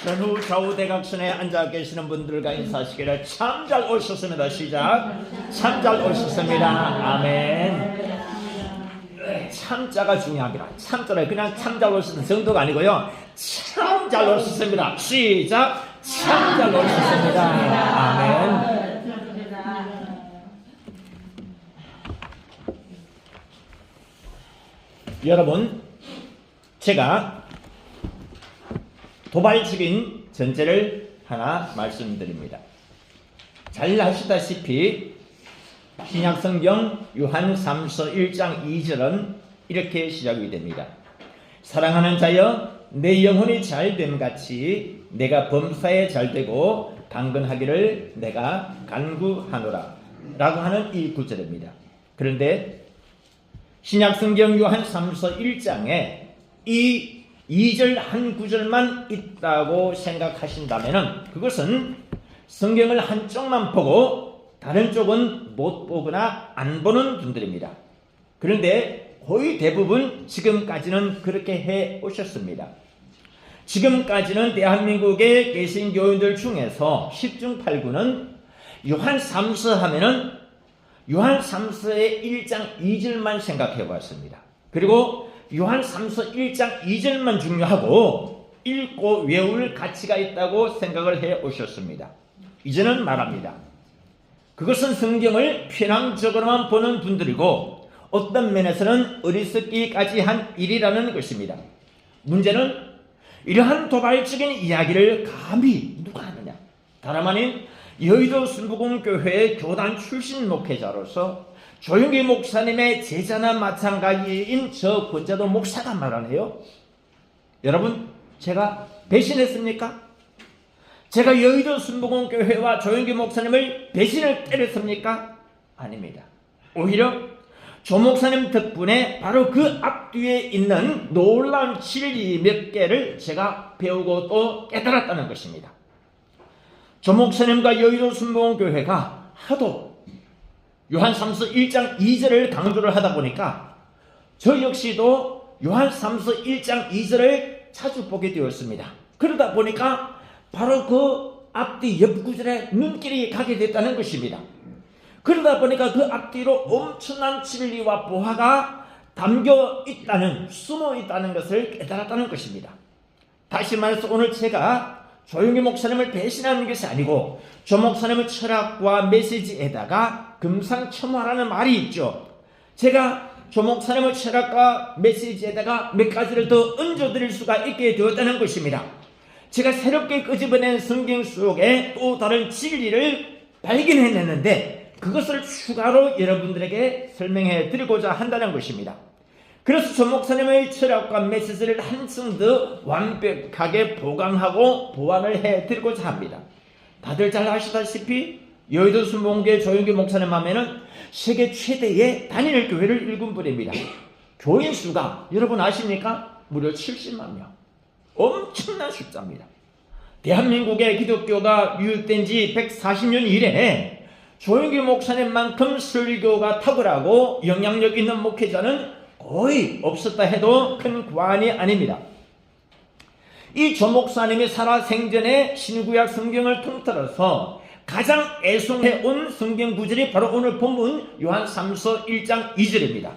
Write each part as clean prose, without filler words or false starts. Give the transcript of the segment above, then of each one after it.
전후 좌우 대각선에 앉아 계시는 분들과 인사하시기를 참 잘 오셨습니다. 시작. 참 잘 오셨습니다. 아멘. 참자가 중요합니다. 참자는 그냥 참 잘 오셨는 정도가 아니고요. 참 잘 오셨습니다. 시작. 참 잘 오셨습니다. 아멘. 여러분, 제가 도발적인 전제를 하나 말씀드립니다. 잘 아시다시피 신약성경 요한3서 1장 2절은 이렇게 시작이 됩니다. 사랑하는 자여 내 영혼이 잘됨 같이 내가 범사에 잘되고 강건하기를 내가 간구하노라 라고 하는 이 구절입니다. 그런데 신약성경 요한3서 1장에 이 2절 한 구절만 있다고 생각하신다면 그것은 성경을 한쪽만 보고 다른 쪽은 못 보거나 안 보는 분들입니다. 그런데 거의 대부분 지금까지는 그렇게 해 오셨습니다. 지금까지는 대한민국에 계신 교인들 중에서 10중 8구는 요한3서 하면은 요한3서의 1장 2절만 생각해 봤습니다. 그리고 요한3서 1장 2절만 중요하고 읽고 외울 가치가 있다고 생각을 해 오셨습니다. 이제는 말합니다. 그것은 성경을 편향적으로만 보는 분들이고 어떤 면에서는 어리석기까지 한 일이라는 것입니다. 문제는 이러한 도발적인 이야기를 감히 누가 하느냐. 다름 아닌 여의도 순복음교회의 교단 출신 목회자로서 조용기 목사님의 제자나 마찬가지인 저 권자도 목사가 말하네요. 여러분, 제가 배신했습니까? 제가 여의도 순복음교회와 조용기 목사님을 배신을 때렸습니까? 아닙니다. 오히려 조 목사님 덕분에 바로 그 앞뒤에 있는 놀라운 진리 몇 개를 제가 배우고 또 깨달았다는 것입니다. 조 목사님과 여의도 순복음교회가 하도 요한3서 1장 2절을 강조를 하다 보니까 저 역시도 요한3서 1장 2절을 자주 보게 되었습니다. 그러다 보니까 바로 그 앞뒤 옆 구절에 눈길이 가게 됐다는 것입니다. 그러다 보니까 그 앞뒤로 엄청난 진리와 보화가 담겨 있다는, 숨어 있다는 것을 깨달았다는 것입니다. 다시 말해서 오늘 제가 조용기 목사님을 배신하는 것이 아니고 조 목사님의 철학과 메시지에다가 금상첨화라는 말이 있죠. 제가 조 목사님의 철학과 메시지에다가 몇 가지를 더 얹어드릴 수가 있게 되었다는 것입니다. 제가 새롭게 끄집어낸 성경 속에 또 다른 진리를 발견해냈는데 그것을 추가로 여러분들에게 설명해 드리고자 한다는 것입니다. 그래서 조 목사님의 철학과 메시지를 한층 더 완벽하게 보강하고 보완을 해드리고자 합니다. 다들 잘 아시다시피 여의도 순복음교회 조용기 목사님 하면은 세계 최대의 단일 교회를 일군 분입니다. 교인 수가 여러분 아십니까? 무려 70만 명. 엄청난 숫자입니다. 대한민국의 기독교가 유입된 지 140년 이래 조용기 목사님만큼 설교가 탁월하고 영향력 있는 목회자는 거의 없었다 해도 큰 과언이 아닙니다. 이 조 목사님이 살아생전에 신구약 성경을 통틀어서 가장 애송해 온 성경 구절이 바로 오늘 본문 요한3서 1장 2절입니다.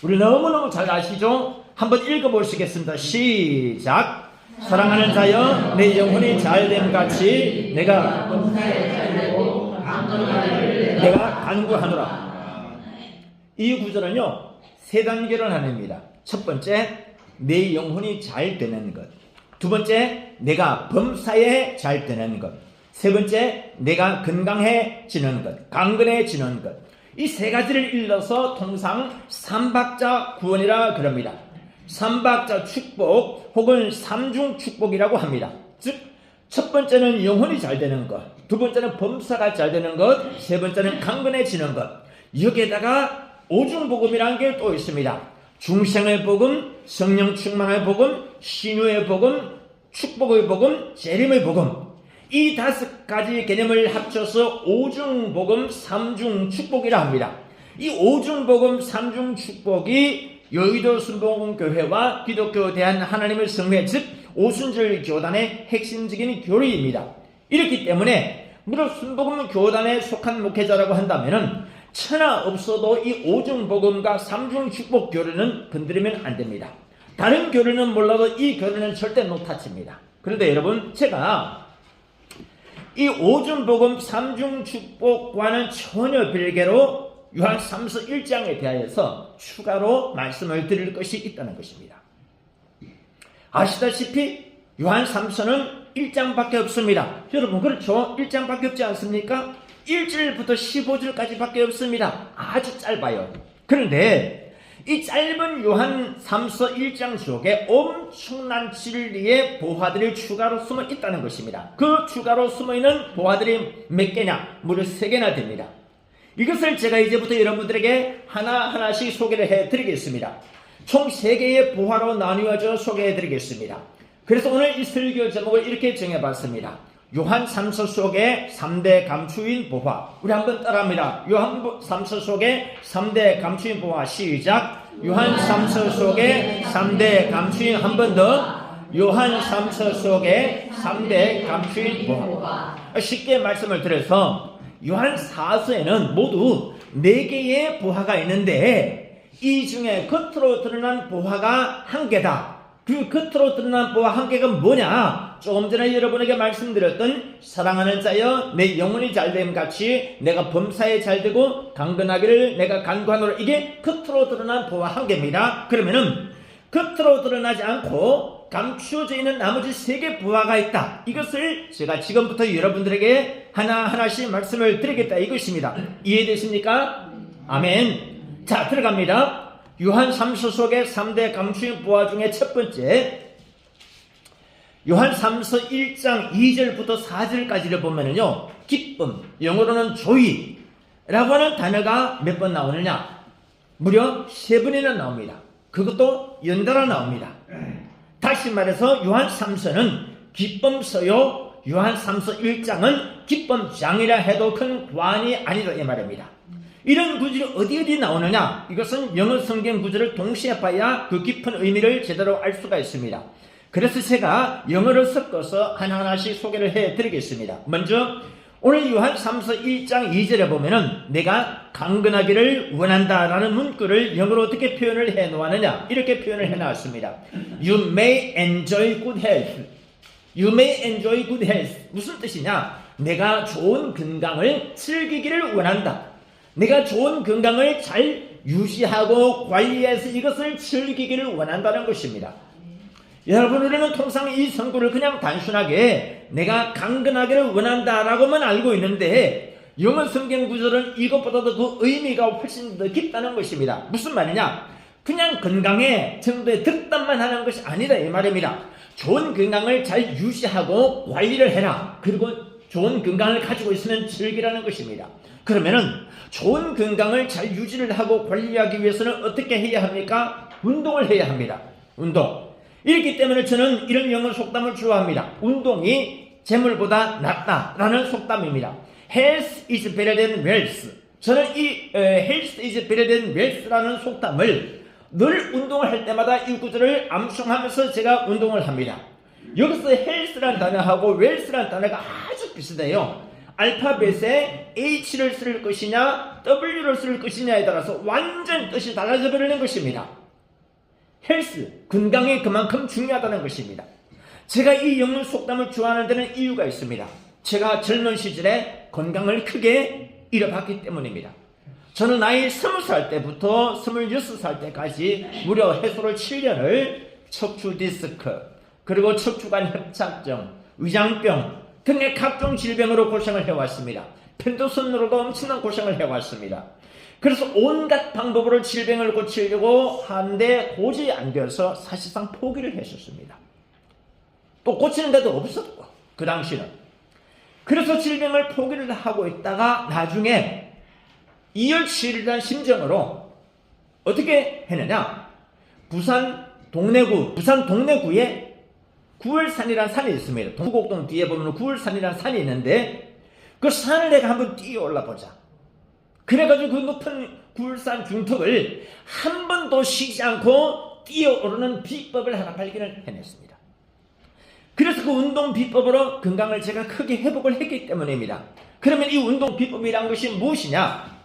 우리 너무너무 잘 아시죠? 한번 읽어보시겠습니다. 시작. 사랑하는 자여 내 영혼이 잘됨 같이 내가 간구하노라. 이 구절은요 세 단계로 나뉩니다. 첫 번째, 내 영혼이 잘 되는 것. 두 번째, 내가 범사에 잘 되는 것. 세 번째, 내가 건강해지는 것, 강건해지는 것. 이 세 가지를 일러서 통상 삼박자 구원이라 그럽니다. 삼박자 축복 혹은 삼중 축복이라고 합니다. 즉, 첫 번째는 영혼이 잘 되는 것, 두 번째는 범사가 잘 되는 것, 세 번째는 강건해지는 것. 여기에다가 오중복음이라는 게 또 있습니다. 중생의 복음, 성령 충만의 복음, 신유의 복음, 축복의 복음, 재림의 복음. 이 5가지 개념을 합쳐서 오중복음, 삼중축복이라 합니다. 이 오중복음, 삼중축복이 여의도 순복음교회와 기독교에 대한 하나님의 성회, 즉 오순절 교단의 핵심적인 교리입니다. 이렇기 때문에 무릇 순복음 교단에 속한 목회자라고 한다면은 천하 없어도 이 오중복음과 삼중축복 교리는 건드리면 안 됩니다. 다른 교리는 몰라도 이 교리는 절대 노타치입니다. 그런데 여러분, 제가 이 오중복음 삼중축복과는 전혀 별개로 요한 3서 1장에 대하여서 추가로 말씀을 드릴 것이 있다는 것입니다. 아시다시피 요한 3서는 1장밖에 없습니다. 여러분, 그렇죠? 1장밖에 없지 않습니까? 1절부터 15절까지밖에 없습니다. 아주 짧아요. 그런데 이 짧은 요한 3서 1장 속에 엄청난 진리의 보화들이 추가로 숨어 있다는 것입니다. 그 추가로 숨어 있는 보화들이 몇 개냐? 무려 3개나 됩니다. 이것을 제가 이제부터 여러분들에게 하나하나씩 소개를 해드리겠습니다. 총 3개의 보화로 나누어져 소개해드리겠습니다. 그래서 오늘 이 설교 제목을 이렇게 정해봤습니다. 요한 3서 속의 3대 감추인 보화. 우리 한번 따라합니다. 요한 3서 속의 3대 감추인 보화. 시작. 요한 3서 속의 3대 감추인, 한 번 더. 요한 3서 속의 3대 감추인 보화. 쉽게 말씀을 드려서 요한 4서에는 모두 4개의 보화가 있는데 이 중에 겉으로 드러난 보화가 1개다. 그 겉으로 드러난 보화 1개가 뭐냐? 조금 전에 여러분에게 말씀드렸던 사랑하는 자여 내 영혼이 잘됨 같이 내가 범사에 잘되고 강건하기를 내가 간구하노라. 이게 겉으로 드러난 보화 1개입니다. 그러면은 겉으로 드러나지 않고 감추어져 있는 나머지 3개 보화가 있다. 이것을 제가 지금부터 여러분들에게 하나하나씩 말씀을 드리겠다 이것입니다. 이해되십니까? 아멘. 자, 들어갑니다. 요한 3서 속의 3대 감추인 보화 중에 첫 번째, 요한 3서 1장 2절부터 4절까지를 보면은요, 기쁨, 영어로는 joy라고 하는 단어가 몇 번 나오느냐? 무려 3번이나 나옵니다. 그것도 연달아 나옵니다. 다시 말해서 요한 3서는 기쁨서요, 요한 3서 1장은 기쁨장이라 해도 큰 과언이 아니다 이 말입니다. 이런 구절이 어디 나오느냐? 이것은 영어 성경 구절을 동시에 봐야 그 깊은 의미를 제대로 알 수가 있습니다. 그래서 제가 영어를 섞어서 하나하나씩 소개를 해드리겠습니다. 먼저 오늘 요한 3서 1장 2절에 보면은 내가 강건하기를 원한다라는 문구를 영어로 어떻게 표현을 해놓았느냐? 이렇게 표현을 해놨습니다. You may enjoy good health. You may enjoy good health. 무슨 뜻이냐? 내가 좋은 건강을 즐기기를 원한다. 내가 좋은 건강을 잘 유지하고 관리해서 이것을 즐기기를 원한다는 것입니다. 여러분, 우리는 통상 이 성구를 그냥 단순하게 내가 강건하기를 원한다라고만 알고 있는데 영어 성경 구절은 이것보다도 그 의미가 훨씬 더 깊다는 것입니다. 무슨 말이냐? 그냥 건강에 정도의 득담만 하는 것이 아니다 이 말입니다. 좋은 건강을 잘 유지하고 관리를 해라. 그리고 좋은 건강을 가지고 있으면 즐기라는 것입니다. 그러면은 좋은 건강을 잘 유지를 하고 관리하기 위해서는 어떻게 해야 합니까? 운동을 해야 합니다. 운동. 이렇기 때문에 저는 이런 영어 속담을 좋아합니다. 운동이 재물보다 낫다라는 속담입니다. Health is better than wealth. 저는 이 Health is better than wealth라는 속담을 늘 운동을 할 때마다 이 구절을 암송하면서 제가 운동을 합니다. 여기서 health라는 단어하고 wealth라는 단어가 아주 비슷해요. 알파벳에 H를 쓸 것이냐 W를 쓸 것이냐에 따라서 완전 뜻이 달라져 버리는 것입니다. 헬스, 건강이 그만큼 중요하다는 것입니다. 제가 이 영문 속담을 좋아하는 데는 이유가 있습니다. 제가 젊은 시절에 건강을 크게 잃어봤기 때문입니다. 저는 나이 20살 때부터 26살 때까지 무려 해소를 7년을 척추 디스크, 그리고 척추관 협착증, 위장병 등의 각종 질병으로 고생을 해왔습니다. 편도선으로도 엄청난 고생을 해왔습니다. 그래서 온갖 방법으로 질병을 고치려고 하는데 도저히 안 되어서 사실상 포기를 했었습니다. 또 고치는 데도 없었고 그 당시는. 그래서 질병을 포기를 하고 있다가 나중에 이열치열한 심정으로 어떻게 했느냐? 부산 동래구에 구월산이라는 산이 있습니다. 동국동 뒤에 보면 구월산이라는 산이 있는데 그 산을 내가 한번 뛰어 올라보자. 그래가지고 그 높은 구월산 중턱을 한 번도 쉬지 않고 뛰어오르는 비법을 하나 발견을 해냈습니다. 그래서 그 운동 비법으로 건강을 제가 크게 회복을 했기 때문입니다. 그러면 이 운동 비법이란 것이 무엇이냐?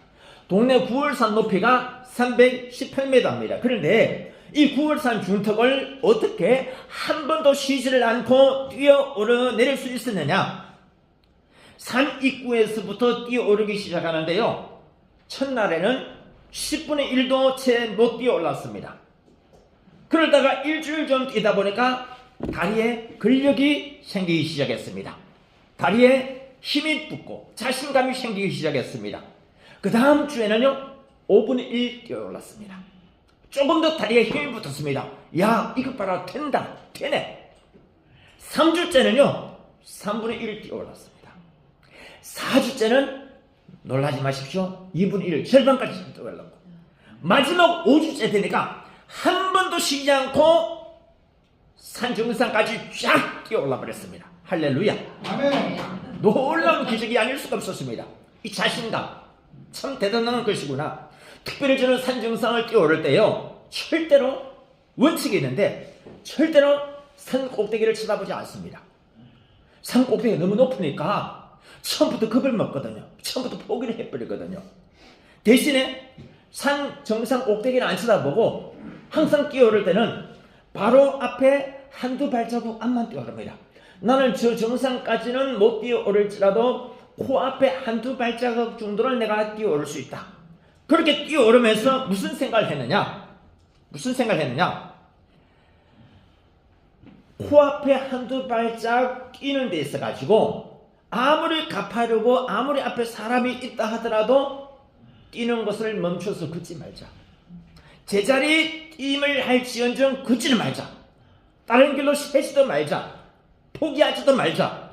동네 9월산 높이가 318m입니다. 그런데 이 9월산 중턱을 어떻게 한 번도 쉬지를 않고 뛰어 오르내릴 수 있었느냐? 산 입구에서부터 뛰어 오르기 시작하는데요. 첫날에는 10분의 1도 채 못 뛰어 올랐습니다. 그러다가 일주일 좀 뛰다 보니까 다리에 근력이 생기기 시작했습니다. 다리에 힘이 붙고 자신감이 생기기 시작했습니다. 그 다음 주에는요 5분의 1 뛰어 올랐습니다. 조금 더 다리에 힘이 붙었습니다. 야, 이것 봐라, 된다, 되네. 3주째는요 3분의 1 뛰어 올랐습니다. 4주째는 놀라지 마십시오. 2분의 1, 절반까지 뛰어 올랐고, 마지막 5주째 되니까 한 번도 쉬지 않고 산 정상까지 쫙 뛰어 올라 버렸습니다. 할렐루야. 아멘. 놀라운 기적이 아닐 수가 없었습니다. 이 자신감 참 대단한 것이구나. 특별히 저는 산 정상을 뛰어 오를 때요, 절대로 원칙이 있는데 절대로 산 꼭대기를 쳐다보지 않습니다. 산 꼭대기가 너무 높으니까 처음부터 겁을 먹거든요. 처음부터 포기를 해버리거든요. 대신에 산 정상 꼭대기를 안 쳐다보고 항상 뛰어오를 때는 바로 앞에 한두 발자국 앞만 뛰어오릅니다. 나는 저 정상까지는 못 뛰어오를지라도 코앞에 한두 발자국 정도를 내가 뛰어오를 수 있다. 그렇게 뛰어오르면서 무슨 생각을 했느냐? 코앞에 한두 발자국 뛰는 데 있어 가지고 아무리 가파르고 아무리 앞에 사람이 있다 하더라도 뛰는 것을 멈춰서 걷지 말자. 제자리 뛰임을 할지언정 걷지를 말자. 다른 길로 새지도 말자. 포기하지도 말자.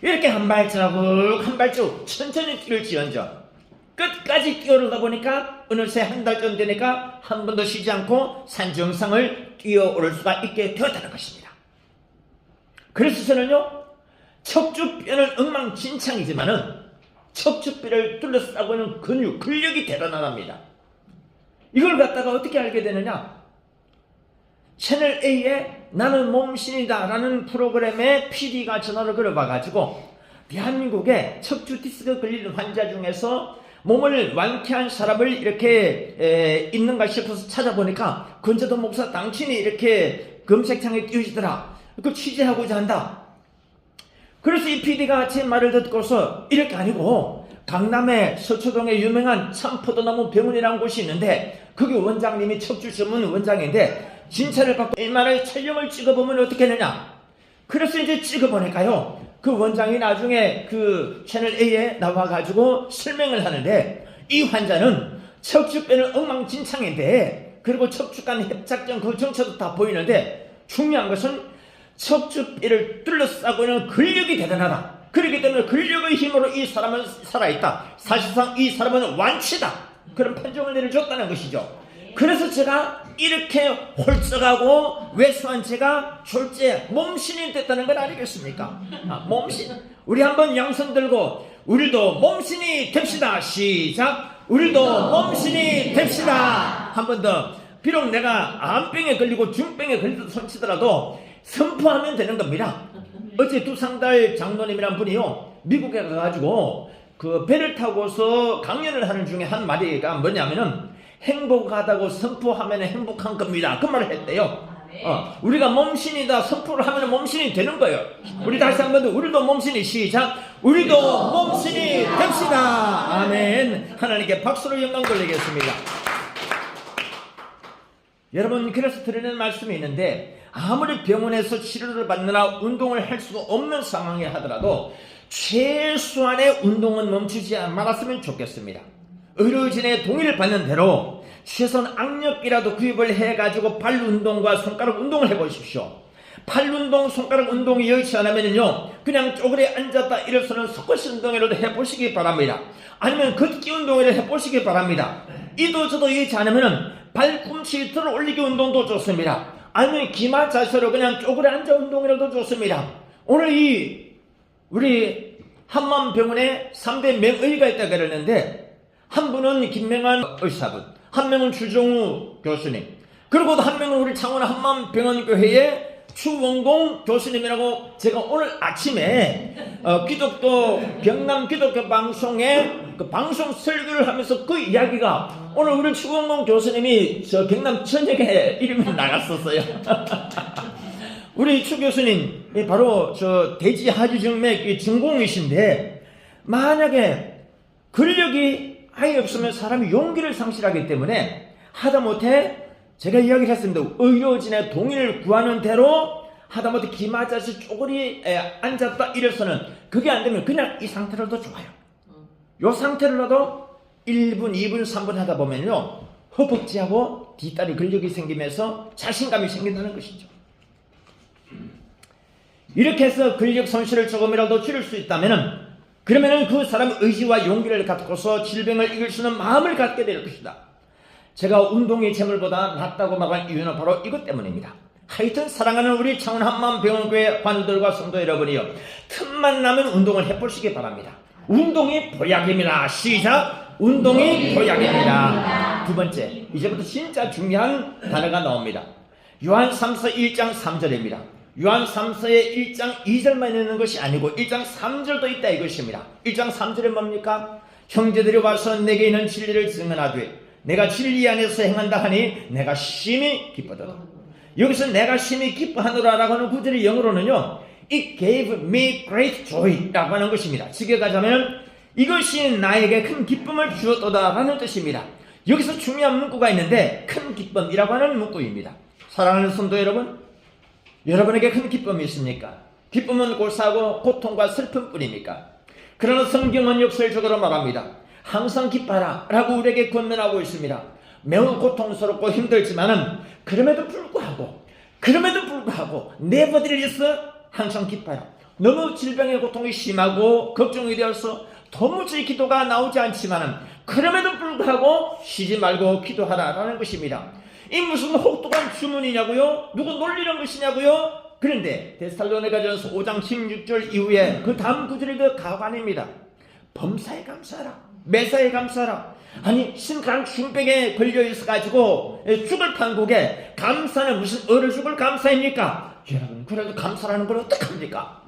이렇게 한 발자국 한 발자국 천천히 뛰을지언정 끝까지 뛰어오르다 보니까 어느새 한 달쯤 되니까 한 번도 쉬지 않고 산 정상을 뛰어오를 수가 있게 되었다는 것입니다. 그래서 저는요, 척추뼈는 엉망진창이지만은 척추뼈를 둘러싸고 있는 근력이 대단하답니다. 이걸 갖다가 어떻게 알게 되느냐? 채널 A에 나는 몸신이다 라는 프로그램에 PD가 전화를 걸어봐가지고 대한민국에 척추 디스크 걸리는 환자 중에서 몸을 완쾌한 사람을 이렇게 있는가 싶어서 찾아보니까 권재도 목사 당신이 이렇게 검색창에 띄우시더라. 그 취재하고자 한다. 그래서 이 PD가 제 말을 듣고서 이렇게 아니고 강남의 서초동에 유명한 참포도나무 병원이라는 곳이 있는데 거기 원장님이 척추 전문 원장인데 진찰을 받고 MRI 촬영을 찍어보면 어떻게 되느냐. 그래서 이제 찍어보니까요, 그 원장이 나중에 그 채널 A에 나와가지고 설명을 하는데 이 환자는 척추뼈는 엉망진창인데 그리고 척추관 협착증 그 정체도 다 보이는데 중요한 것은 척추뼈를 둘러싸고 있는 근력이 대단하다. 그렇기 때문에 근력의 힘으로 이 사람은 살아있다. 사실상 이 사람은 완치다. 그런 판정을 내려줬다는 것이죠. 그래서 제가 이렇게 홀쭉하고 왜소한 제가 졸제 몸신이 됐다는 건 아니겠습니까? 몸신. 우리 한번 양손 들고 우리도 몸신이 됩시다. 시작. 우리도 몸신이 됩시다. 한 번 더. 비록 내가 암병에 걸리고 중병에 걸려도 손치더라도 선포하면 되는 겁니다. 어제 두상달 장로님이란 분이요, 미국에 가가지고 그 배를 타고서 강연을 하는 중에 한 마디가 뭐냐면은 행복하다고 선포하면 행복한 겁니다. 그 말을 했대요. 우리가 몸신이다 선포를 하면 몸신이 되는 거예요. 우리 다시 한 번 더 우리도 몸신이 시작. 우리도 몸신이 됩시다. 아멘. 하나님께 박수로 영광 돌리겠습니다. 여러분, 그래서 드리는 말씀이 있는데 아무리 병원에서 치료를 받느라 운동을 할 수가 없는 상황에 하더라도 최소한의 운동은 멈추지 말았으면 좋겠습니다. 의료진의 동의를 받는 대로 최소한 악력이라도 구입을 해가지고 발 운동과 손가락 운동을 해보십시오. 팔 운동, 손가락 운동이 여의치 않으면요, 그냥 쪼그려 앉았다 일어서는 스쿼시 운동이라도 해보시기 바랍니다. 아니면 걷기 운동이라도 해보시기 바랍니다. 이도 저도 여의치 않으면 발꿈치 들어 올리기 운동도 좋습니다. 아니면 기마 자세로 그냥 쪼그려 앉아 운동이라도 좋습니다. 오늘 우리 한맘병원에 3대 명의가 있다고 그러는데 한 분은 김명환 의사분, 한 명은 주정우 교수님, 그리고 한 명은 우리 창원 한맘병원교회의 추원공 교수님이라고 제가 오늘 아침에 기독교 경남 기독교 방송에 그 방송 설교를 하면서 그 이야기가 오늘 우리 추원공 교수님이 저 경남 전역에 이름이 나갔었어요. 우리 추 교수님 바로 저 대지 하주정맥 전공이신데 만약에 근력이 아예 없으면 사람이 용기를 상실하기 때문에 하다못해 제가 이야기를 했습니다. 의료진의 동의를 구하는 대로 하다못해 기 맞아서 쪼그리 앉았다 일어서는 그게 안 되면 그냥 이 상태로도 좋아요. 이 상태로라도 1분, 2분, 3분 하다 보면요 허벅지하고 뒷다리 근력이 생기면서 자신감이 생긴다는 것이죠. 이렇게 해서 근력 손실을 조금이라도 줄일 수 있다면은 그러면은 그 사람의 의지와 용기를 갖고서 질병을 이길 수 있는 마음을 갖게 될 것이다. 제가 운동이 재물보다 낫다고 말한 이유는 바로 이것 때문입니다. 하여튼 사랑하는 우리 창원 한마음병원교회 환우들과 성도 여러분이요, 틈만 나면 운동을 해보시기 바랍니다. 운동이 보약입니다. 시작! 운동이 보약입니다. 두 번째, 이제부터 진짜 중요한 단어가 나옵니다. 요한 3서 1장 3절입니다. 요한 3서의 1장 2절만 있는 것이 아니고 1장 3절도 있다 이것입니다. 1장 3절에 뭡니까? 형제들이 와서 내게 있는 진리를 증언하되 내가 진리 안에서 행한다 하니 내가 심히 기쁘도다. 여기서 내가 심히 기뻐하노라 라고 하는 구절의 영어로는요, It gave me great joy 라고 하는 것입니다. 직역하자면 이것이 나에게 큰 기쁨을 주었도다 라는 뜻입니다. 여기서 중요한 문구가 있는데 큰 기쁨이라고 하는 문구입니다. 사랑하는 성도 여러분, 여러분에게 큰 기쁨이 있습니까? 기쁨은 고사하고 고통과 슬픔뿐입니까? 그러나 성경은 역설적으로 말합니다. 항상 기뻐하라 라고 우리에게 권면하고 있습니다. 매우 고통스럽고 힘들지만은 그럼에도 불구하고 nevertheless 항상 기뻐하라. 너무 질병의 고통이 심하고 걱정이 되어서 도무지 기도가 나오지 않지만은 그럼에도 불구하고 쉬지 말고 기도하라 라는 것입니다. 이 무슨 혹독한 주문이냐고요? 누구 놀리는 것이냐고요? 그런데 데살로니가전서 5장 16절 이후에 그 다음 구절이 그 가관입니다. 범사에 감사하라, 매사에 감사하라. 아니 신랑 중병에 걸려 있어가지고 죽을 판국에 감사는 무슨 어느 죽을 감사입니까? 여러분 그래도 감사라는 건 어떡합니까?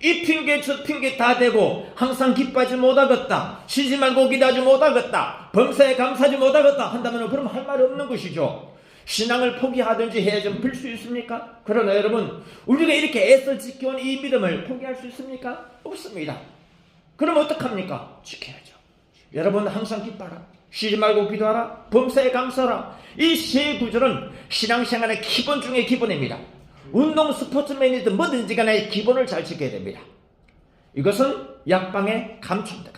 이 핑계 저 핑계 다 대고 항상 기뻐하지 못하겠다, 쉬지 말고 기도하지 못하겠다, 범사에 감사하지 못하겠다 한다면 그럼 할 말이 없는 것이죠. 신앙을 포기하든지 해야 좀 빌 수 있습니까? 그러나 여러분 우리가 이렇게 애써 지켜온 이 믿음을 포기할 수 있습니까? 없습니다. 그럼 어떡합니까? 지켜야죠. 여러분 항상 기뻐하라, 쉬지 말고 기도하라, 범사에 감사하라. 이 세 구절은 신앙생활의 기본 중의 기본입니다. 운동 스포츠맨이든 뭐든지 간에 기본을 잘 지켜야 됩니다. 이것은 약방의 감초입니다.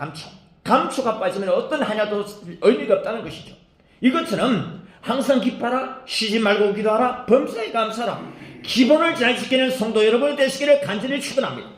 감초가 빠지면 어떤 하나도 의미가 없다는 것이죠. 이것처럼 항상 기뻐하라, 쉬지 말고 기도하라, 범사에 감사하라. 기본을 잘 지키는 성도 여러분이 되시기를 간절히 축원합니다.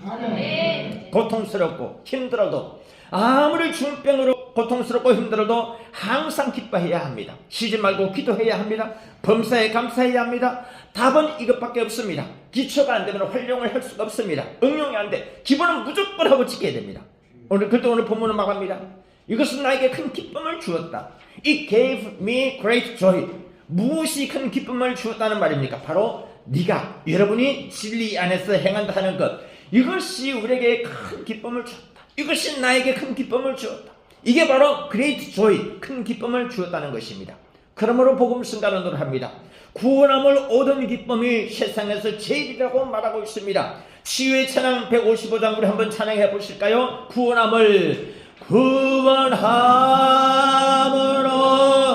고통스럽고 힘들어도 아무리 중병으로 고통스럽고 힘들어도 항상 기뻐해야 합니다. 쉬지 말고 기도해야 합니다. 범사에 감사해야 합니다. 답은 이것밖에 없습니다. 기초가 안 되면 활용을 할 수가 없습니다. 응용이 안 돼. 기본은 무조건 하고 지켜야 됩니다. 오늘 본문은 말합니다. 이것은 나에게 큰 기쁨을 주었다. It gave me great joy. 무엇이 큰 기쁨을 주었다는 말입니까? 바로 네가 여러분이 진리 안에서 행한다 하는 것, 이것이 우리에게 큰 기쁨을 주었다. 이것이 나에게 큰 기쁨을 주었다. 이게 바로 great joy, 큰 기쁨을 주었다는 것입니다. 그러므로 복음 승가론을 합니다. 구원함을 얻은 기쁨이 세상에서 제일이라고 말하고 있습니다. 치유의 찬양 155장 우리 한번 찬양해 보실까요? 구원함을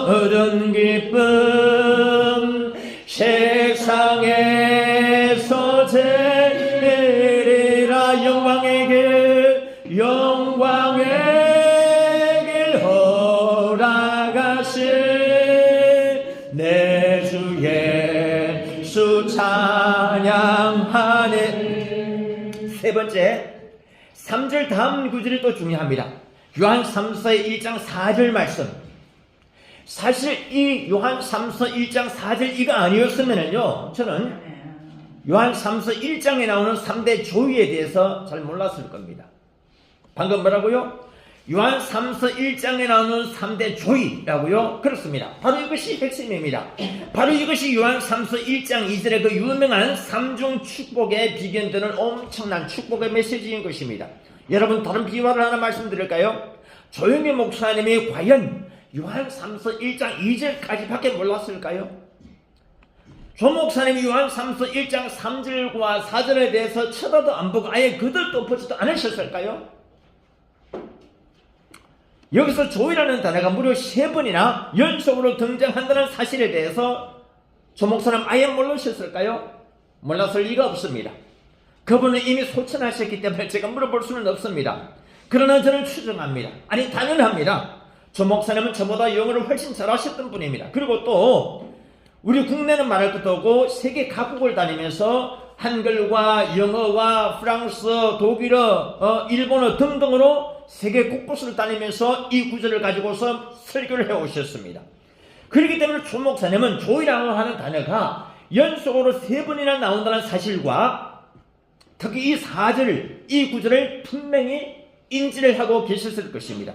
얻은 기쁨 세상에서 제일이라. 영광의 길 허락하신 내 주 예수 찬양하네. 세 번째, 3절 다음 구절이 또 중요합니다. 요한 3서의 1장 4절 말씀. 사실 이 요한 3서 1장 4절 이거 아니었으면요 저는 요한 3서 1장에 나오는 3대 조의에 대해서 잘 몰랐을 겁니다. 방금 뭐라고요? 요한 3서 1장에 나오는 3대 조이라고요. 그렇습니다. 바로 이것이 핵심입니다. 바로 이것이 요한 3서 1장 2절의 그 유명한 삼중 축복에 비견되는 엄청난 축복의 메시지인 것입니다. 여러분, 다른 비유를 하나 말씀드릴까요? 조영기 목사님이 과연 요한 3서 1장 2절까지 밖에 몰랐을까요? 조 목사님이 요한 3서 1장 3절과 4절에 대해서 쳐다도 안 보고 아예 그들도 보지도 않으셨을까요? 여기서 조이라는 단어가 무려 3번이나 연속으로 등장한다는 사실에 대해서 조 목사님 아예 모르셨을까요? 몰랐을 리가 없습니다. 그분은 이미 소천하셨기 때문에 제가 물어볼 수는 없습니다. 그러나 저는 추정합니다. 아니, 당연합니다. 조 목사님은 저보다 영어를 훨씬 잘하셨던 분입니다. 그리고 또 우리 국내는 말할 것도 없고 세계 각국을 다니면서 한글과 영어와 프랑스어, 독일어, 일본어 등등으로 세계 곳곳을 다니면서 이 구절을 가지고서 설교를 해오셨습니다. 그렇기 때문에 조 목사님은 조이라고 하는 단어가 연속으로 3번이나 나온다는 사실과 특히 이 4절, 이 구절을 분명히 인지를 하고 계셨을 것입니다.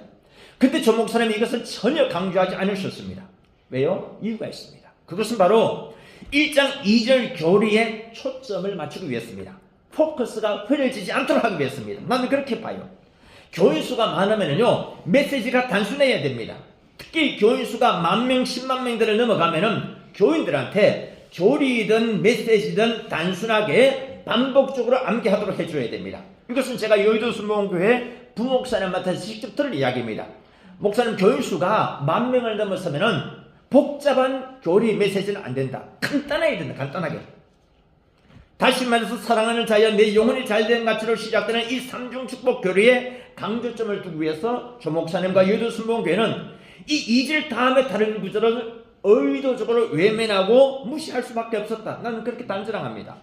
근데 조 목사님이 이것을 전혀 강조하지 않으셨습니다. 왜요? 이유가 있습니다. 그것은 바로 1장 2절 교리에 초점을 맞추기 위해서입니다. 포커스가 흐려지지 않도록 하기 위해서입니다. 나는 그렇게 봐요. 교인수가 많으면요, 메시지가 단순해야 됩니다. 특히 교인수가 10,000명, 10만 명들을 넘어가면은 교인들한테 교리든 메시지든 단순하게 반복적으로 암기하도록 해줘야 됩니다. 이것은 제가 여의도 순복음교회 부목사님한테 직접 들을 이야기입니다. 목사님, 교인수가 10,000명을 넘어서면은 복잡한 교리 메시지는 안 된다. 간단하게 된다. 간단하게. 다시 말해서 사랑하는 자여 내 영혼이 잘된 가치로 시작되는 이 삼중 축복 교리에 강조점을 두기 위해서 조 목사님과 여의도 순복음교회는 이 2절 다음에 다른 구절을 의도적으로 외면하고 무시할 수밖에 없었다. 나는 그렇게 단정합니다.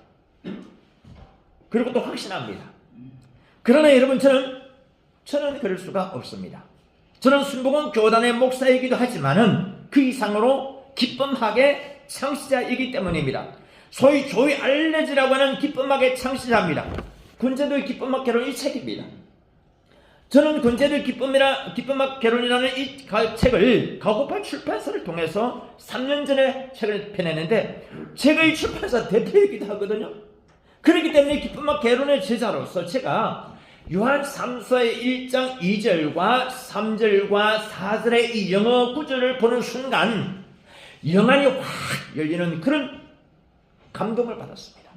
그리고 또 확신합니다. 그러나 여러분, 저는 그럴 수가 없습니다. 저는 순복음 교단의 목사이기도 하지만은 그 이상으로 기쁨학의 창시자이기 때문입니다. 소위 조이 알레지라고 하는 기쁨학의 창시자입니다. 군제도의 기쁨학 개론 이 책입니다. 저는 군제도의 기쁨학 개론이라는 이 책을 가고팔 출판사를 통해서 3년 전에 책을 펴냈는데 제가 이 출판사 대표이기도 하거든요. 그렇기 때문에 기쁨학 개론의 제자로서 제가 요한 3서의 1장 2절과 3절과 4절의 이 영어 구절을 보는 순간 영안이 확 열리는 그런 감동을 받았습니다.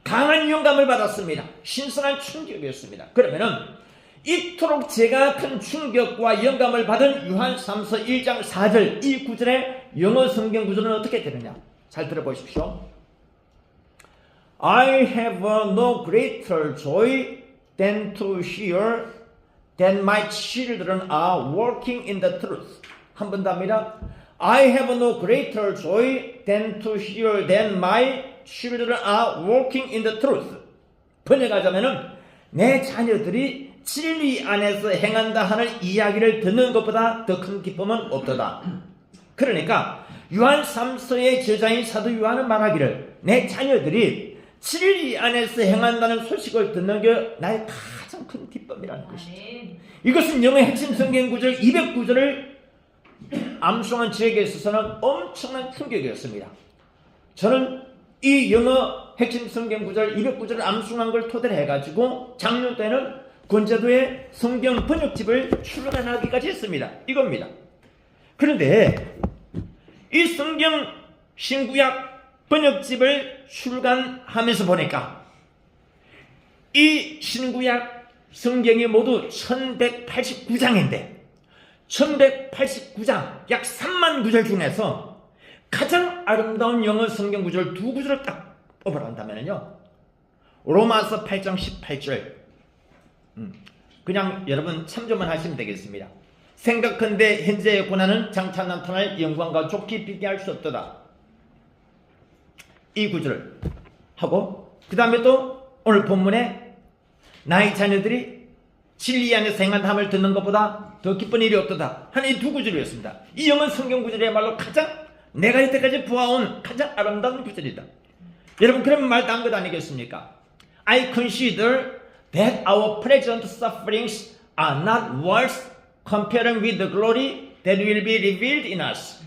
강한 영감을 받았습니다. 신선한 충격이었습니다. 그러면은 이토록 제가 큰 충격과 영감을 받은 요한 3서 1장 4절 이 구절의 영어 성경 구절은 어떻게 되느냐? 잘 들어보십시오. I have no greater joy than to hear that my children are walking in the truth. 한 번 더 합니다. I have no greater joy than to hear that my children are walking in the truth. 번역하자면은 내 자녀들이 진리 안에서 행한다 하는 이야기를 듣는 것보다 더 큰 기쁨은 없도다. 그러니까 요한 3서의 제자인 사도 요한은 말하기를 내 자녀들이 진리 안에서 행한다는 소식을 듣는 게 나의 가장 큰 기쁨이라는 것이죠. 이것은 영어의 핵심 성경 구절 209절을 암송한 저에게 있어서는 엄청난 충격이었습니다. 저는 이 영어 핵심 성경 구절 209절을 암송한 걸 토대로 해가지고 작년 때는 군제도의 성경 번역집을 출간하기까지 했습니다. 이겁니다. 그런데 이 성경 신구약 번역집을 출간하면서 보니까 이 신구약 성경이 모두 1189장인데 1189장 약 3만 구절 중에서 가장 아름다운 영어 성경 구절 2구절을 딱 뽑아낸다면요, 로마서 8장 18절 그냥 여러분 참조만 하시면 되겠습니다. 생각컨대 현재의 고난은 장차 나타날 영광과 좋게 비교할 수 없도다. 이 구절을 하고 그 다음에 또 오늘 본문에 나의 자녀들이 진리 안에서 행한함을 듣는 것보다 더 기쁜 일이 없도다 하는 이 두 구절이었습니다. 이 영어 성경 구절이야말로 가장 내가 이때까지 보아온 가장 아름다운 구절이다. 여러분, 그러면 말도 안 것 아니겠습니까? I consider that our present sufferings are not worse comparing with the glory that will be revealed in us.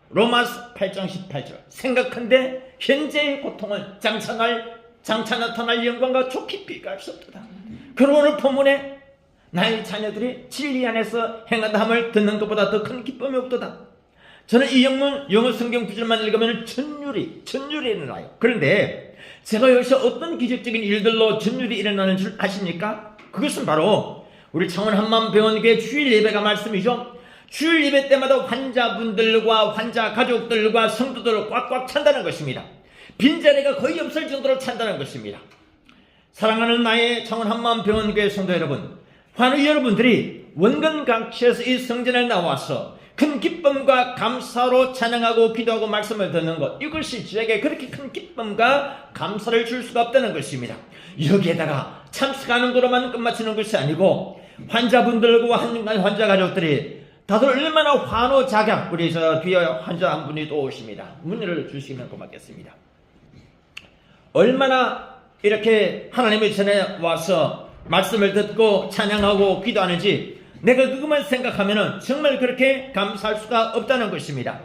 로마서 8장 18절. 생각한데 현재의 고통은 장차 나타날 영광과 좋게 비교할 수 없도다. 그리고 오늘 본문에 나의 자녀들이 진리 안에서 행하다함을 듣는 것보다 더 큰 기쁨이 없도다. 저는 이 영어 성경 구절만 읽으면 전율이 일어나요. 그런데 제가 여기서 어떤 기적적인 일들로 전율이 일어나는 줄 아십니까? 그것은 바로 우리 창원 한마음병원교회 주일 예배가 말씀이죠. 주일 예배 때마다 환자분들과 환자 가족들과 성도들을 꽉꽉 찬다는 것입니다. 빈자리가 거의 없을 정도로 찬다는 것입니다. 사랑하는 나의 창원 한마음병원교회 성도 여러분, 환우 여러분들이 원근 각지에서 이 성전에 나와서 큰 기쁨과 감사로 찬양하고 기도하고 말씀을 듣는 것, 이것이 저에게 그렇게 큰 기쁨과 감사를 줄 수가 없다는 것입니다. 여기에다가 참석하는 거로만 끝마치는 것이 아니고 환자분들과 환자 가족들이 다들 얼마나 환호작약, 우리 저 뒤에 환자 한 분이 또 오십니다. 문의를 주시면 고맙겠습니다. 얼마나 이렇게 하나님의 전에 와서 말씀을 듣고 찬양하고 기도하는지 내가 그것만 생각하면 정말 그렇게 감사할 수가 없다는 것입니다.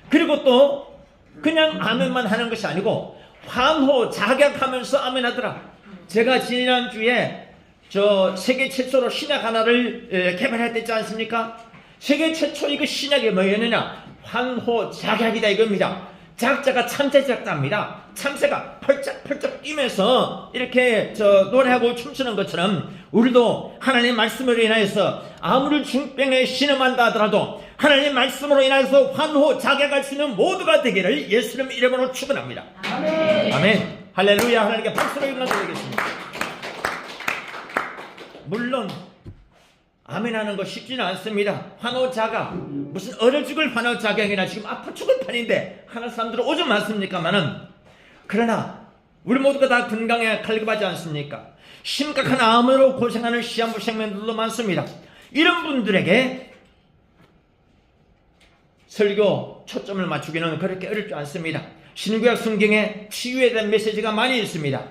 그리고 또 그냥 아멘만 하는 것이 아니고 환호 작약하면서 아멘하더라. 제가 지난주에 저 세계 최초로 신약 하나를 개발했지 않습니까? 세계 최초 이거 신약이 뭐였느냐? 환호 작약이다 이겁니다. 작자가 참새 작자입니다. 참새가 펄쩍펄쩍 뛰면서 이렇게 노래하고 춤추는 것처럼 우리도 하나님의 말씀으로 인하여서 아무리 중병에 신음한다 하더라도 하나님의 말씀으로 인하여서 환호 작약할 수 있는 모두가 되기를 예수님 이름으로 축원합니다. 아멘. 아멘. 할렐루야. 하나님께 박수로 영광드리겠습니다. 물론 아멘하는 거 쉽지는 않습니다. 환호 작약, 무슨 얼어 죽을 환호 작약이나 지금 아파 죽을 판인데 하는 사람들은 오죽 많습니까만은, 그러나 우리 모두가 다 건강에 갈급하지 않습니까? 심각한 암으로 고생하는 시한부 생명들도 많습니다. 이런 분들에게 설교 초점을 맞추기는 그렇게 어렵지 않습니다. 신구약 성경에 치유에 대한 메시지가 많이 있습니다.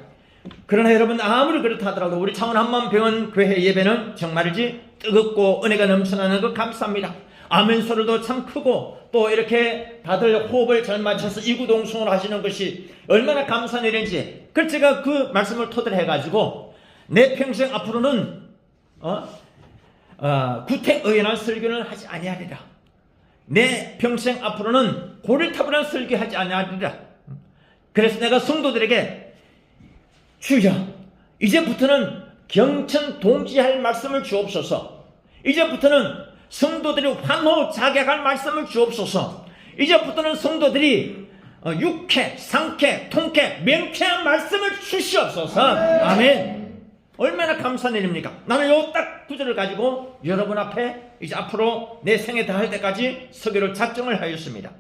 그러나 여러분, 아무리 그렇다 하더라도 우리 창원 한마음병원 교회 예배는 정말이지 뜨겁고 은혜가 넘쳐나는 것 감사합니다. 아멘 소리도 참 크고 또 이렇게 다들 호흡을 잘 맞춰서 이구동성으로 하시는 것이 얼마나 감사한 일인지, 그래서 제가 그 말씀을 토대로 해가지고 내 평생 앞으로는 구태의연한 설교는 하지 아니하리라. 내 평생 앞으로는 고리타분한 설교하지 아니하리라. 그래서 내가 성도들에게 주여, 이제부터는 경천동지할 말씀을 주옵소서. 이제부터는 성도들이 환호 작약할 말씀을 주옵소서. 이제부터는 성도들이 육회, 상쾌, 통쾌, 명쾌한 말씀을 주시옵소서. 아멘. 얼마나 감사한 일입니까? 나는 요 딱 구절을 가지고 여러분 앞에 이제 앞으로 내 생에 다할 때까지 서기로 작정을 하였습니다.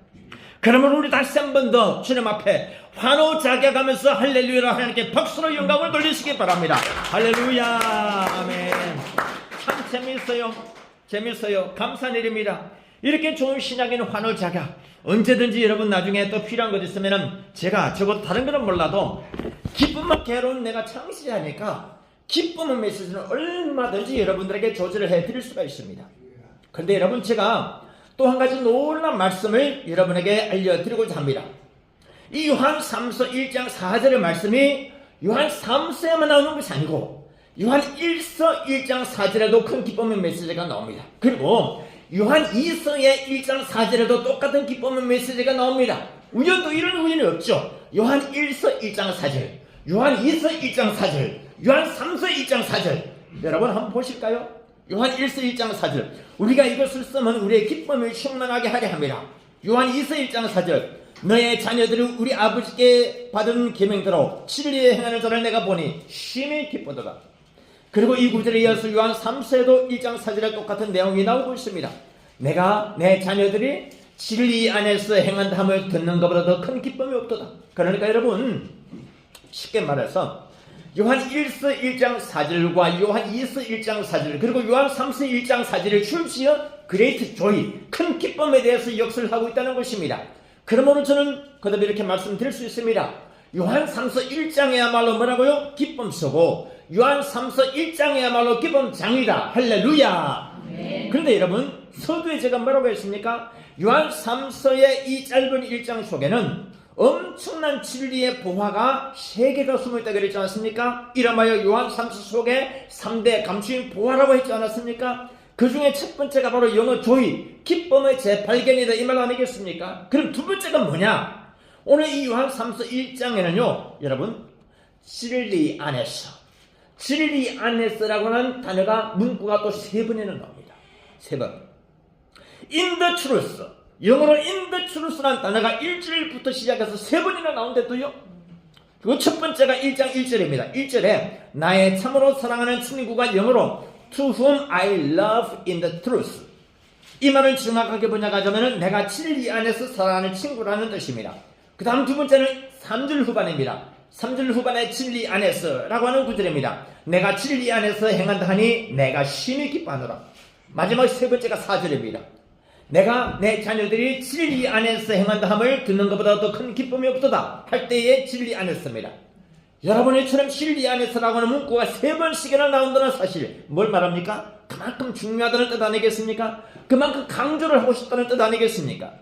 그러면 우리 다시 한 번 더 주님 앞에 환호 작약하면서 할렐루야 하나님께 박수로 영광을 돌리시기 바랍니다. 할렐루야. 아멘. 참 재밌어요. 감사한 일입니다. 이렇게 좋은 신약에는 환호 작약, 언제든지 여러분 나중에 또 필요한 것 있으면은 제가 적어도 다른 거는 몰라도 기쁨과 괴로운 내가 창시자니까 기쁨의 메시지는 얼마든지 여러분들에게 조절을 해드릴 수가 있습니다. 그런데 여러분, 제가 또 한 가지 놀라운 말씀을 여러분에게 알려드리고자 합니다. 이 요한 3서 1장 4절의 말씀이 요한 3서에만 나오는 것이 아니고 요한 1서 1장 4절에도 큰 기쁨의 메시지가 나옵니다. 그리고 요한 2서의 1장 4절에도 똑같은 기쁨의 메시지가 나옵니다. 우연도 이런 우연이 없죠. 요한 1서 1장 4절, 요한 2서 1장 4절, 요한 3서 1장 4절. 여러분 한번 보실까요? 요한 1서 1장 4절. 우리가 이것을 쓰면 우리의 기쁨을 충만하게 하려 합니다. 요한 2서 1장 4절. 너의 자녀들이 우리 아버지께 받은 계명대로 진리에 행하는 자를 내가 보니 심히 기쁘도다. 그리고 이 구절에 이어서 요한 3서에도 1장 4절에 똑같은 내용이 나오고 있습니다. 내가 내 자녀들이 진리 안에서 행한다함을 듣는 것보다 더 큰 기쁨이 없도다. 그러니까 여러분, 쉽게 말해서 요한 1서 1장 4절과 요한 2서 1장 4절 그리고 요한 3서 1장 4절을 줄지어 그레이트 조이, 큰 기쁨에 대해서 역설을 하고 있다는 것입니다. 그러므로 저는 거듭 이렇게 말씀드릴 수 있습니다. 요한 3서 1장이야말로 뭐라고요? 기쁨서고 요한 3서 1장이야말로 기쁨장이다. 할렐루야. 네. 그런데 여러분, 서두에 제가 뭐라고 했습니까? 요한 3서의 이 짧은 1장 속에는 엄청난 진리의 보화가 3개가 숨어있다 그랬지 않습니까? 이름하여 요한 3서 속에 3대 감추인 보화라고 했지 않았습니까? 그 중에 첫 번째가 바로 영어 조이, 기쁨의 재발견이다, 이 말 아니겠습니까? 그럼 두 번째가 뭐냐? 오늘 이 요한 3서 1장에는요, 여러분, 진리 안에서, 진리 안에서라고 하는 단어가, 문구가 또 3번이나 나옵니다. 3번. In the truth. 영어로 in the truth라는 단어가 1절부터 시작해서 3번이나 나온대도요. 그 첫 번째가 1장 1절입니다. 1절에 나의 참으로 사랑하는 친구가 영어로 to whom I love in the truth. 이 말을 정확하게 번역하자면 내가 진리 안에서 사랑하는 친구라는 뜻입니다. 그 다음 두 번째는 3절 후반입니다. 3절 후반에 진리 안에서 라고 하는 구절입니다. 내가 진리 안에서 행한다 하니 내가 심히 기뻐하노라. 마지막 세 번째가 4절입니다. 내가 내 자녀들이 진리 안에서 행한다 함을 듣는 것보다 더 큰 기쁨이 없도다 할 때에 진리 안에서입니다. 여러분의처럼 진리 안에서라고 하는 문구가 3번씩이나 나온다는 사실, 뭘 말합니까? 그만큼 중요하다는 뜻 아니겠습니까? 그만큼 강조를 하고 싶다는 뜻 아니겠습니까?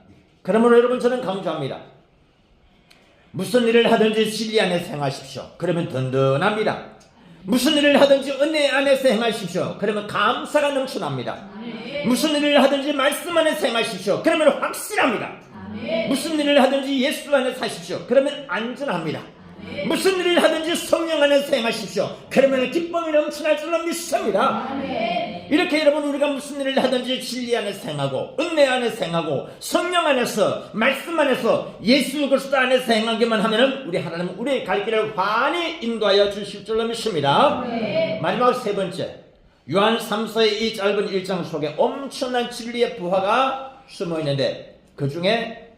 그러므로 여러분, 저는 강조합니다. 무슨 일을 하든지 진리 안에서 행하십시오. 그러면 든든합니다. 무슨 일을 하든지 은혜 안에서 행하십시오. 그러면 감사가 넘쳐납니다. 무슨 일을 하든지 말씀 안에서 행하십시오. 그러면 확실합니다. 무슨 일을 하든지 예수 안에서 하십시오. 그러면 안전합니다. 무슨 일을 하든지 성령 안에서 행하십시오. 그러면 기쁨이 넘쳐날 줄로 믿습니다. 이렇게 여러분, 우리가 무슨 일을 하든지 진리 안에서 행하고 은혜 안에서 행하고 성령 안에서 말씀 안에서 예수 그리스도 안에서 행하기만 하면은 우리 하나님은 우리의 갈 길을 환히 인도하여 주실 줄로 믿습니다. 마지막 세 번째, 요한 3서의 이 짧은 1장 속에 엄청난 진리의 부화가 숨어 있는데 그 중에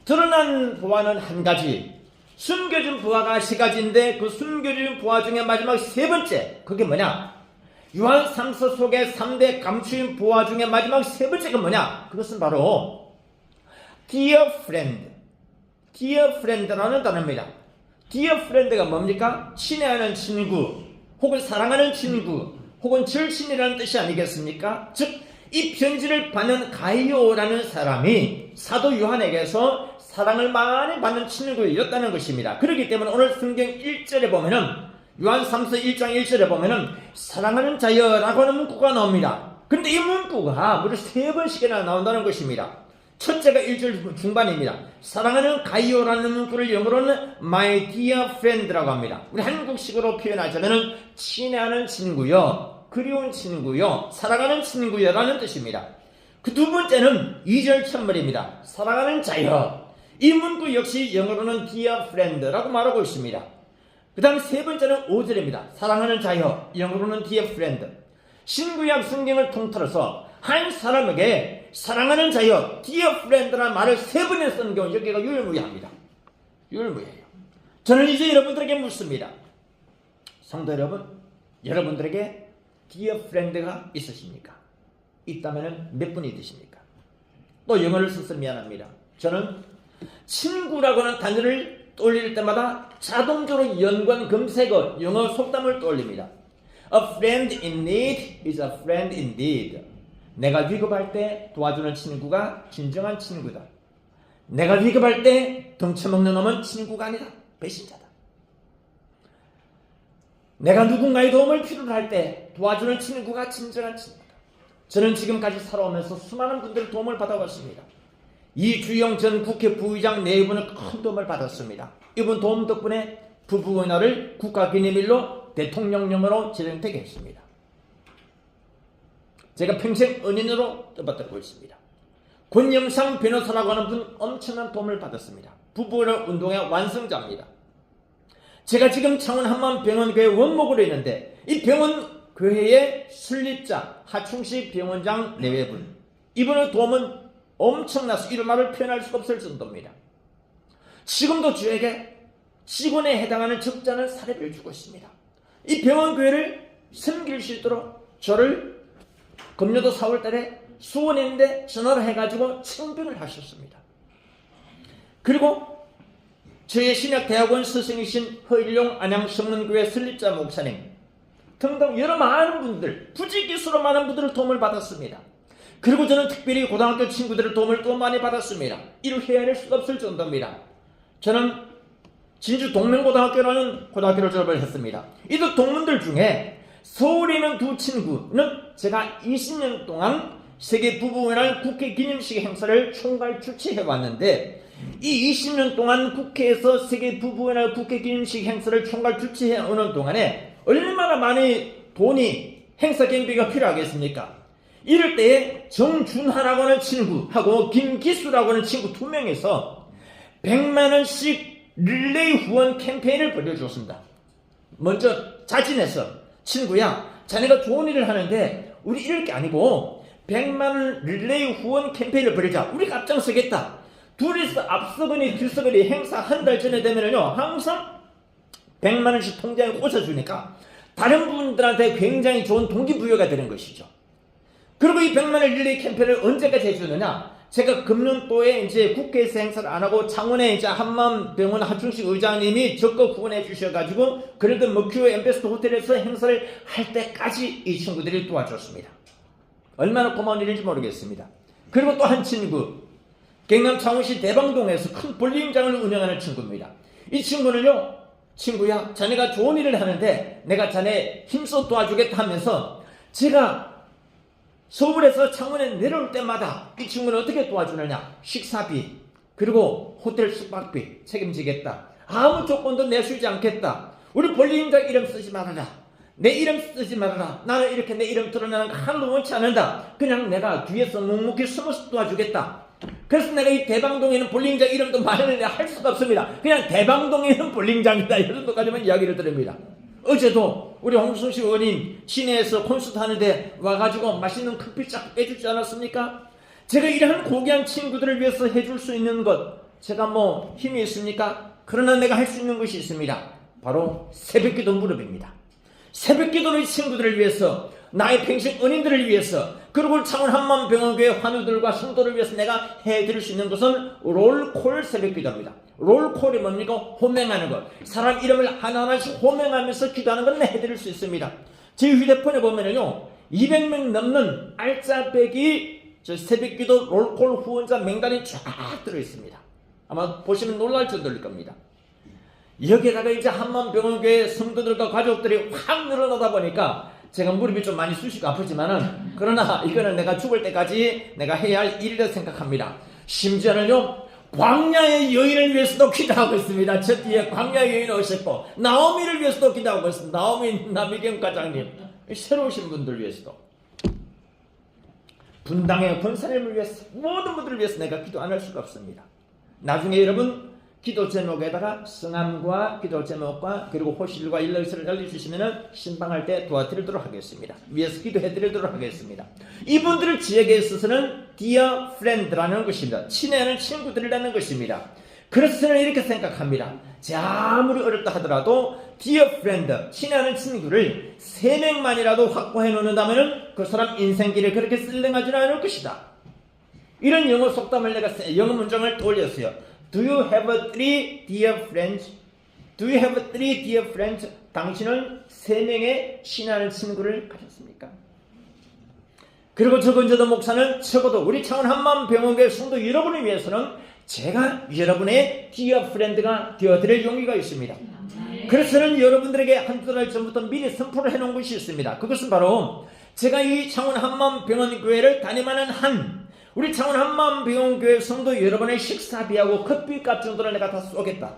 드러난 부화는 한 가지, 숨겨진 부화가 3가지인데 그 숨겨진 부화 중에 마지막 세 번째, 그게 뭐냐? 요한 3서 속에 3대 감추인 부화 중에 마지막 세 번째가 뭐냐? 그것은 바로 Dear Friend, Dear Friend라는 단어입니다. Dear Friend가 뭡니까? 친애하는 친구, 혹은 사랑하는 친구, 혹은 절친이라는 뜻이 아니겠습니까? 즉, 이 편지를 받는 가이오라는 사람이 사도 요한에게서 사랑을 많이 받는 친구였다는 것입니다. 그렇기 때문에 오늘 성경 1절에 보면은, 요한 3서 1장 1절에 보면은 사랑하는 자여라고 하는 문구가 나옵니다. 그런데 이 문구가 무려 3번씩이나 나온다는 것입니다. 첫째가 1절 중반입니다. 사랑하는 가이오라는 문구를 영어로는 My dear friend라고 합니다. 우리 한국식으로 표현하자면 친애하는 친구요, 그리운 친구요, 사랑하는 친구여라는 뜻입니다. 그 두 번째는 2절 첫말입니다. 사랑하는 자여. 이 문구 역시 영어로는 Dear Friend라고 말하고 있습니다. 그 다음 세 번째는 5절입니다. 사랑하는 자여, 영어로는 Dear Friend. 신구약 성경을 통틀어서 한 사람에게 사랑하는 자여, Dear Friend라는 말을 3번이나 쓰는 경우 여기가 유일무이합니다. 유일무이해요. 저는 이제 여러분들에게 묻습니다. 성도 여러분, 여러분들에게 Dear Friend가 있으십니까? 있다면 몇 분이 되십니까? 또 영어를 써서 미안합니다. 저는 친구라고 하는 단어를 떠올릴 때마다 자동적으로 연관 검색어 영어 속담을 떠올립니다. A friend in need is a friend indeed. 내가 위급할 때 도와주는 친구가 진정한 친구다. 내가 위급할 때 덩쳐먹는 놈은 친구가 아니다. 배신자다. 내가 누군가의 도움을 필요로 할 때 도와주는 친구가 진정한 친구다. 저는 지금까지 살아오면서 수많은 분들의 도움을 받아왔습니다. 이주영 전 국회 부의장 네 분의 큰 도움을 받았습니다. 이분 도움 덕분에 부부의날을 국가기념일로 대통령령으로 제정되게 했습니다. 제가 평생 은인으로 떠받들고 있습니다. 권영상 변호사라고 하는 분 엄청난 도움을 받았습니다. 부부의날 운동의 완성자입니다. 제가 지금 창원 한만병원교회 원목으로 있는데 이 병원교회의 설립자 하충식 병원장 내외분, 이분의 도움은 엄청나서 이런 말을 표현할 수가 없을 정도입니다. 지금도 저에게 직원에 해당하는 적잖은 사례를 주고 있습니다. 이 병원교회를 섬길 수 있도록 저를 금년도 4월달에 수원했는데 전화를 해가지고 청빙을 하셨습니다. 그리고 저의 신약대학원 스승이신 허일용 안양성문교회 설립자 목사님 등등 여러 많은 분들, 부지기수로 많은 분들을 도움을 받았습니다. 그리고 저는 특별히 고등학교 친구들의 도움을 또 많이 받았습니다. 이를 헤아릴 수가 없을 정도입니다. 저는 진주 동명고등학교라는 고등학교를 졸업을 했습니다. 이 두 동문들 중에 서울에 있는 두 친구는 제가 20년 동안 세계 부부회날 국회 기념식 행사를 총괄 주최해 왔는데, 이 20년 동안 국회에서 세계 부부회날 국회 기념식 행사를 총괄 주최해 오는 동안에 얼마나 많이 돈이 행사 경비가 필요하겠습니까? 이럴 때에 정준하라고 하는 친구하고 김기수라고 하는 친구 두 명에서 100만 원씩 릴레이 후원 캠페인을 벌여줬습니다. 먼저 자진해서, 친구야, 자네가 좋은 일을 하는데 우리 이럴 게 아니고 100만 원 릴레이 후원 캠페인을 벌이자. 우리가 앞장서겠다. 둘이서 앞서거니 뒤서거니 행사 한 달 전에 되면은요, 항상 100만 원씩 통장에 꽂아주니까 다른 분들한테 굉장히 좋은 동기부여가 되는 것이죠. 그리고 이 100만 원 릴레이 캠페인을 언제까지 해주느냐? 제가 금년도에 이제 국회에서 행사를 안 하고 창원에 이제 한마음병원 하충식 의장님이 적극 후원해 주셔가지고 그래도 머큐 엠베스터 호텔에서 행사를 할 때까지 이 친구들이 도와줬습니다. 얼마나 고마운 일인지 모르겠습니다. 그리고 또 한 친구, 경남 창원시 대방동에서 큰 볼링장을 운영하는 친구입니다. 이 친구는요, 친구야, 자네가 좋은 일을 하는데 내가 자네 힘써 도와주겠다 하면서, 제가 서울에서 창원에 내려올 때마다 이 친구는 어떻게 도와주느냐? 식사비, 그리고 호텔 숙박비 책임지겠다. 아무 조건도 내주지 않겠다. 우리 볼링장 이름 쓰지 말아라. 내 이름 쓰지 말아라. 나는 이렇게 내 이름 드러나는 거 하나도 원치 않는다. 그냥 내가 뒤에서 묵묵히 숨어서 도와주겠다. 그래서 내가 이 대방동에 있는 볼링장 이름도 말을 할 수가 없습니다. 그냥 대방동에 있는 볼링장이다. 이 정도까지만 이야기를 드립니다. 어제도 우리 홍승식 의원님 시내에서 콘서트 하는데 와가지고 맛있는 커피 쫙 빼주지 않았습니까? 제가 이러한 고귀한 친구들을 위해서 해줄 수 있는 것, 제가 뭐 힘이 있습니까? 그러나 내가 할 수 있는 것이 있습니다. 바로 새벽기도 무릎입니다. 새벽기도를 이 친구들을 위해서, 나의 평생 은인들을 위해서, 그리고 창원 한마음병원교회 환우들과 성도를 위해서 내가 해드릴 수 있는 것은 롤콜 새벽기도입니다. 롤콜이 뭡니까? 호명하는 것. 사람 이름을 하나하나씩 호명하면서 기도하는 건 해드릴 수 있습니다. 제 휴대폰에 보면은요, 200명 넘는 알짜배기 저 새벽기도 롤콜 후원자 명단이 쫙 들어있습니다. 아마 보시면 놀랄 정도일 겁니다. 여기에다가 이제 한마음병원교회 성도들과 가족들이 확 늘어나다 보니까 제가 무릎이 좀 많이 쑤시고 아프지만은, 그러나 이거는 내가 죽을 때까지 내가 해야 할 일이라고 생각합니다. 심지어는요, 광야의 여인을 위해서도 기도하고 있습니다. 저 뒤에 광야의 여인 오셨고, 나오미를 위해서도 기도하고 있습니다. 나오미 남희경 과장님, 새로 오신 분들 위해서도, 분당의 권사님을 위해서, 모든 분들을 위해서 내가 기도 안 할 수가 없습니다. 나중에 여러분 기도 제목에다가 성함과 기도 제목과 그리고 호실과 일러스를 알려주시면 신방할 때 도와드리도록 하겠습니다. 위에서 기도해드리도록 하겠습니다. 이분들을 지역에 있어서는 Dear Friend라는 것입니다. 친애하는 친구들이라는 것입니다. 그래서 저는 이렇게 생각합니다. 아무리 어렵다 하더라도 Dear Friend, 친애하는 친구를 3명만이라도 확보해 놓는다면 그 사람 인생길에 그렇게 쓸랭하지는 않을 것이다. 이런 영어 속담을 내가, 영어 문장을 떠올렸어요. Do you have 3 dear friends? Do you have 3 dear friends? 당신은 3명의 친한 친구를 가졌습니까? 그리고 저건저도 목사는 적어도 우리 창원 한마음병원교회 성도 여러분을 위해서는 제가 여러분의 dear friend가 되어드릴 용기가 있습니다. 그래서 저는 여러분들에게 한두 달 전부터 미리 선포를 해놓은 것이 있습니다. 그것은 바로 제가 이 창원 한마음병원교회를 다니만한 한 우리 창원 한마음병원교회 성도 여러분의 식사비하고 커피값 정도를 내가 다 쏘겠다.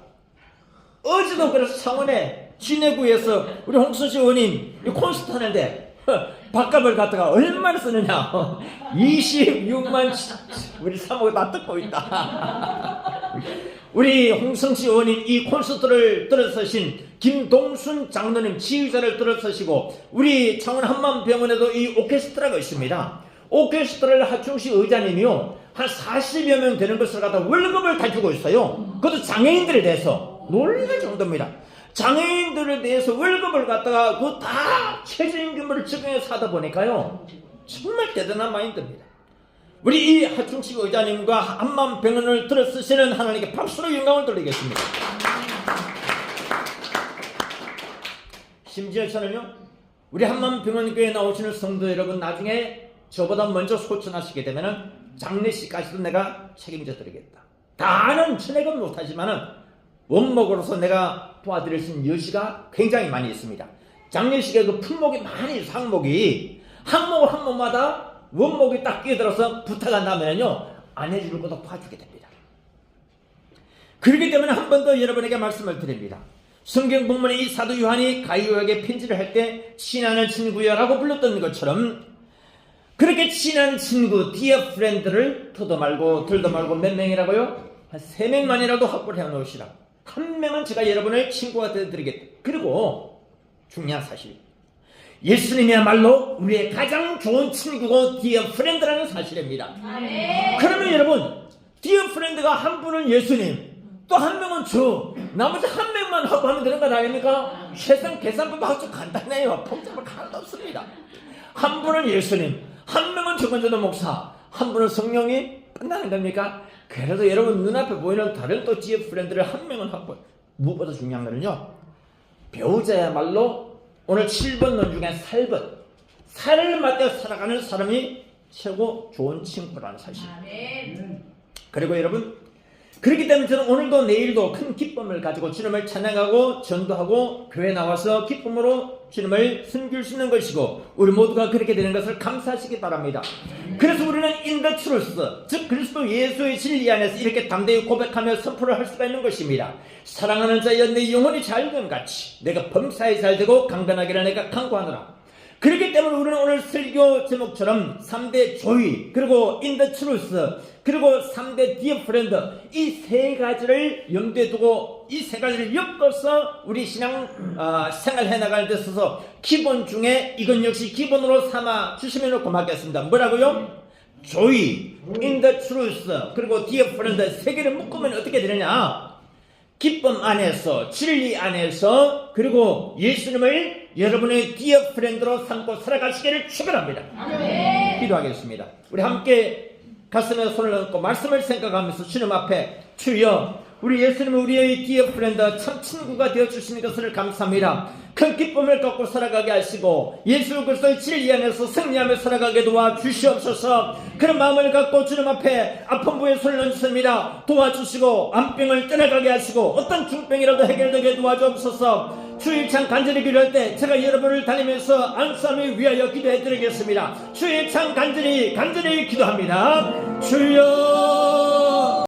어제도 그래서 창원에 진해구에서 우리 홍순식 의원님 콘서트 하는데 밥값을 갖다가 얼마나 쓰느냐. 26만 우리 사모가 다 듣고 있다. 우리 홍성식 의원님 이 콘서트를 들어서신 김동순 장로님 지휘자를 들어서시고 우리 창원 한마음병원에도 이 오케스트라가 있습니다. 오케스트라를 하충식 의장님이요 한 40여 명 되는 것을 갖다 월급을 다 주고 있어요. 그것도 장애인들에 대해서 놀랄 정도입니다. 장애인들에 대해서 월급을 갖다가 그 다 최저임금을 적용해서 하다 보니까요 정말 대단한 마인드입니다. 우리 이 하충식 의장님과 한마음병원을 들어쓰시는 하나님께 박수로 영광을 돌리겠습니다. 심지어 저는요 우리 한마음병원교회에 나오시는 성도 여러분 나중에 저보다 먼저 소천하시게 되면은 장례식까지도 내가 책임져 드리겠다. 다는 천액은 못하지만은 원목으로서 내가 도와드릴 수 있는 여지가 굉장히 많이 있습니다. 장례식에 그 품목이 많이 있어. 항목이 한 목마다 원목이 딱 끼어들어서 부탁한다면요 안 해줄 것도 봐주게 됩니다. 그렇기 때문에 한 번 더 여러분에게 말씀을 드립니다. 성경 본문에 이 사도 요한이 가이오에게 편지를 할 때 친하는 친구야라고 불렀던 것처럼 그렇게 친한 친구 dear friend를 터도 말고 들도 말고 몇 명이라고요? 한 3명만이라도 확보를 해놓으시라. 한 명은 제가 여러분을 친구가 되어드리겠다. 그리고 중요한 사실, 예수님이야말로 우리의 가장 좋은 친구고 dear friend라는 사실입니다. 그러면 여러분 dear friend가 한 분은 예수님, 또 한 명은 저, 나머지 한 명만 하고 하면 되는 거 아닙니까? 세상 계산법 아주 간단해요. 복잡할 하나도 없습니다. 한 분은 예수님, 한 명은 정건전도 목사, 한 분은 성령이 끝나는 겁니까? 그래도 여러분 눈앞에 보이는 다른 또 지역 프렌드를 한 명은 하고, 무엇보다 중요한 거는요, 배우자야말로 오늘 7번 론 중에 살을 맞대 살아가는 사람이 최고 좋은 친구라는 사실. 그리고 여러분, 그렇기 때문에 저는 오늘도 내일도 큰 기쁨을 가지고 주님을 찬양하고 전도하고 교회 나와서 기쁨으로 주님을 섬길 수 있는 것이고, 우리 모두가 그렇게 되는 것을 감사하시기 바랍니다. 그래서 우리는 in the truth, 즉 그리스도 예수의 진리 안에서 이렇게 담대히 고백하며 선포를 할 수가 있는 것입니다. 사랑하는 자여 내 영혼이 잘됨 같이 내가 범사에 잘되고 강건하기를 내가 강구하노라. 그렇기 때문에 우리는 오늘 설교 제목처럼 3대 조이, 그리고 in the truth, 그리고 3대 dear friend, 이 세 가지를 염두에 두고 이 세 가지를 엮어서 우리 신앙 생활해 나갈 데 있어서 기본 중에 이건 역시 기본으로 삼아 주시면 고맙겠습니다. 뭐라고요? 조이, in the truth, 그리고 dear friend, 세 개를 묶으면 어떻게 되느냐? 기쁨 안에서, 진리 안에서, 그리고 예수님을 여러분의 dear friend로 삼고 살아가시기를 축원합니다. 기도하겠습니다. 우리 함께 가슴에 손을 얹고 말씀을 생각하면서 주님 앞에, 주여 우리 예수님은 우리의 dear friend, 참 친구가 되어주시는 것을 감사합니다. 큰 기쁨을 갖고 살아가게 하시고 예수 그리스도의 진리 안에서 승리하며 살아가게 도와주시옵소서. 그런 마음을 갖고 주님 앞에 아픈 부에 손을 얹습니다. 도와주시고 암병을 떠나가게 하시고 어떤 중병이라도 해결되게 도와주옵소서. 주일 창 간절히 기도할 때 제가 여러분을 다니면서 안수함을 위하여 기도해 드리겠습니다. 주일 창 간절히 기도합니다. 주여